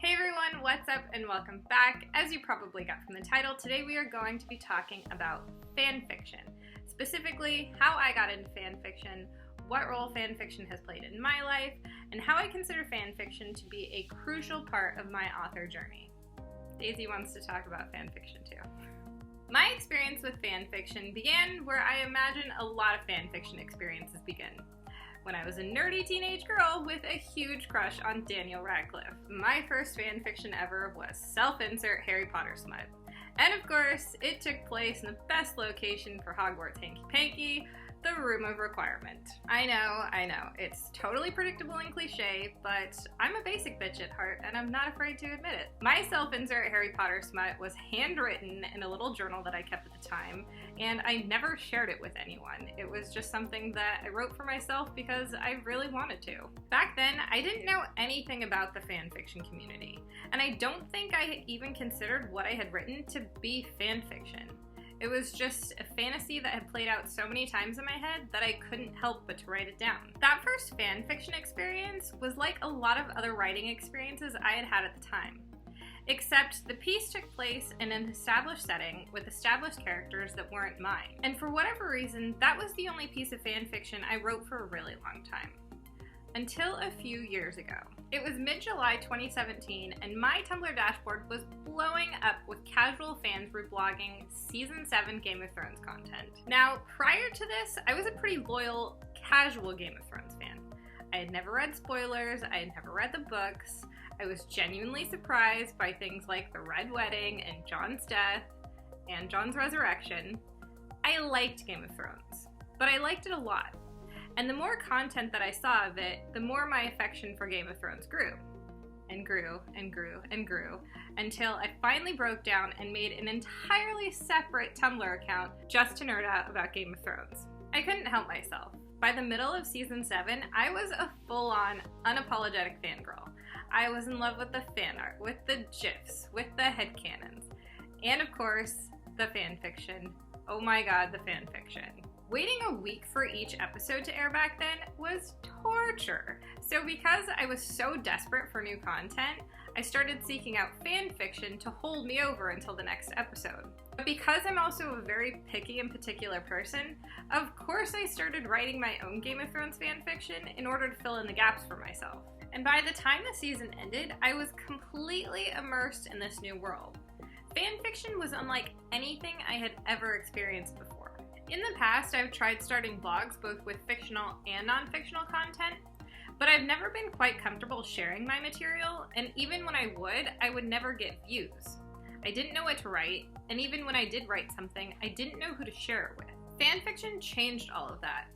Hey everyone, what's up and welcome back. As you probably got from the title, today we are going to be talking about fanfiction. Specifically, how I got into fanfiction, what role fanfiction has played in my life, and how I consider fanfiction to be a crucial part of my author journey. Daisy wants to talk about fanfiction too. My experience with fanfiction began where I imagine a lot of fanfiction experiences begin. When I was a nerdy teenage girl with a huge crush on Daniel Radcliffe. My first fanfiction ever was self-insert Harry Potter smut. And of course, it took place in the best location for Hogwarts hanky-panky, the Room of Requirement. I know, it's totally predictable and cliche, but I'm a basic bitch at heart and I'm not afraid to admit it. My self-insert Harry Potter smut was handwritten in a little journal that I kept at the time, and I never shared it with anyone. It was just something that I wrote for myself because I really wanted to. Back then, I didn't know anything about the fanfiction community, and I don't think I even considered what I had written to be fanfiction. It was just a fantasy that had played out so many times in my head that I couldn't help but to write it down. That first fanfiction experience was like a lot of other writing experiences I had had at the time. Except the piece took place in an established setting with established characters that weren't mine. And for whatever reason, that was the only piece of fanfiction I wrote for a really long time. Until a few years ago. It was mid-July 2017 and my Tumblr dashboard was blowing up with casual fans reblogging Season 7 Game of Thrones content. Now, prior to this, I was a pretty loyal, casual Game of Thrones fan. I had never read spoilers, I had never read the books, I was genuinely surprised by things like the Red Wedding and Jon's death and Jon's resurrection. I liked Game of Thrones, but I liked it a lot. And the more content that I saw of it, the more my affection for Game of Thrones grew. And grew, and grew, and grew, until I finally broke down and made an entirely separate Tumblr account just to nerd out about Game of Thrones. I couldn't help myself. By the middle of Season 7, I was a full-on, unapologetic fangirl. I was in love with the fan art, with the GIFs, with the headcanons, and of course, the fanfiction. Oh my god, the fanfiction. Waiting a week for each episode to air back then was torture. So because I was so desperate for new content, I started seeking out fan fiction to hold me over until the next episode. But because I'm also a very picky and particular person, of course I started writing my own Game of Thrones fan fiction in order to fill in the gaps for myself. And by the time the season ended, I was completely immersed in this new world. Fan fiction was unlike anything I had ever experienced before. In the past, I've tried starting blogs both with fictional and non-fictional content, but I've never been quite comfortable sharing my material, and even when I would never get views. I didn't know what to write, and even when I did write something, I didn't know who to share it with. Fanfiction changed all of that.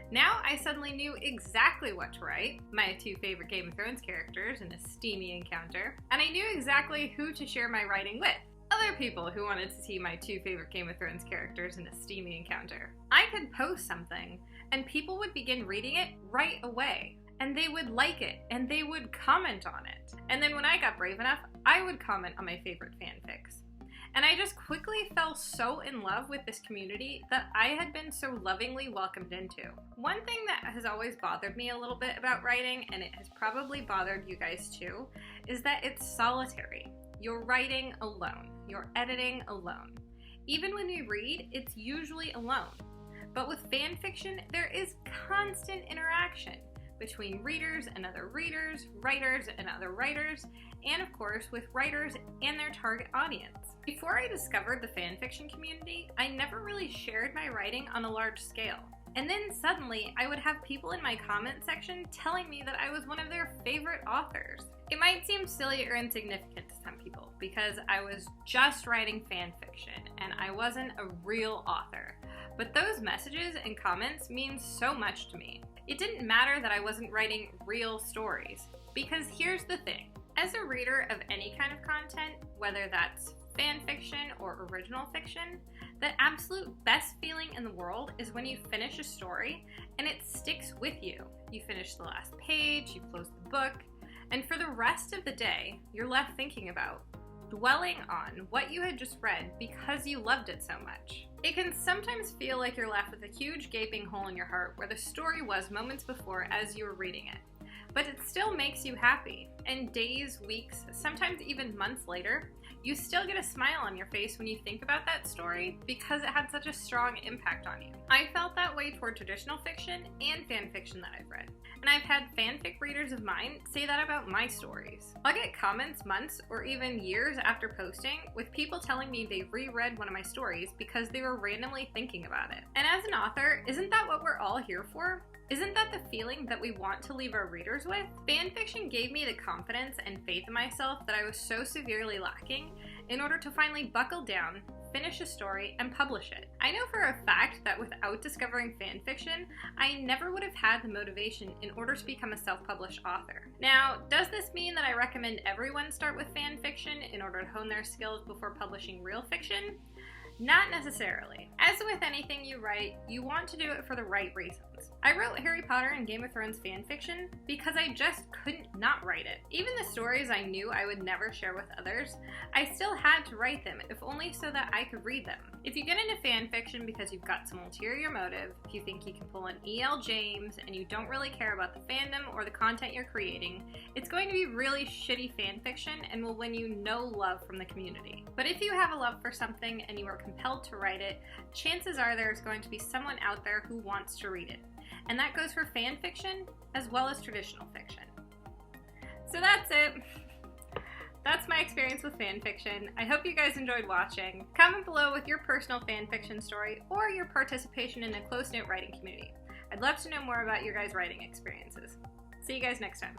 Now I suddenly knew exactly what to write, my two favorite Game of Thrones characters in a steamy encounter, and I knew exactly who to share my writing with. Other people who wanted to see my two favorite Game of Thrones characters in a steamy encounter. I could post something, and people would begin reading it right away. And they would like it, and they would comment on it. And then when I got brave enough, I would comment on my favorite fanfics. And I just quickly fell so in love with this community that I had been so lovingly welcomed into. One thing that has always bothered me a little bit about writing, and it has probably bothered you guys too, is that it's solitary. You're writing alone. You're editing alone. Even when you read, it's usually alone. But with fan fiction, there is constant interaction between readers and other readers, writers and other writers, and of course with writers and their target audience. Before I discovered the fan fiction community, I never really shared my writing on a large scale. And then suddenly, I would have people in my comment section telling me that I was one of their favorite authors. It might seem silly or insignificant to some people because I was just writing fan fiction and I wasn't a real author. But those messages and comments mean so much to me. It didn't matter that I wasn't writing real stories, because here's the thing. As a reader of any kind of content, whether that's fan fiction or original fiction, the absolute best feeling in the world is when you finish a story and it sticks with you. You finish the last page, you close the book, and for the rest of the day, you're left thinking about, dwelling on what you had just read because you loved it so much. It can sometimes feel like you're left with a huge gaping hole in your heart where the story was moments before as you were reading it. but it still makes you happy. And days, weeks, sometimes even months later, you still get a smile on your face when you think about that story because it had such a strong impact on you. I felt that way toward traditional fiction and fan fiction that I've read. And I've had fanfic readers of mine say that about my stories. I'll get comments months or even years after posting with people telling me they reread one of my stories because they were randomly thinking about it. And as an author, isn't that what we're all here for? Isn't that the feeling that we want to leave our readers with? Fanfiction gave me the confidence and faith in myself that I was so severely lacking in order to finally buckle down, finish a story, and publish it. I know for a fact that without discovering fanfiction, I never would have had the motivation in order to become a self-published author. Now, does this mean that I recommend everyone start with fanfiction in order to hone their skills before publishing real fiction? Not necessarily. As with anything you write, you want to do it for the right reasons. I wrote Harry Potter and Game of Thrones fanfiction because I just couldn't not write it. Even the stories I knew I would never share with others, I still had to write them, if only so that I could read them. If you get into fanfiction because you've got some ulterior motive, if you think you can pull an E.L. James, and you don't really care about the fandom or the content you're creating, it's going to be really shitty fanfiction and will win you no love from the community. But if you have a love for something and you are compelled to write it, chances are there's going to be someone out there who wants to read it. And that goes for fan fiction as well as traditional fiction. So that's it. That's my experience with fan fiction. I hope you guys enjoyed watching. Comment below with your personal fan fiction story or your participation in a close-knit writing community. I'd love to know more about your guys' writing experiences. See you guys next time.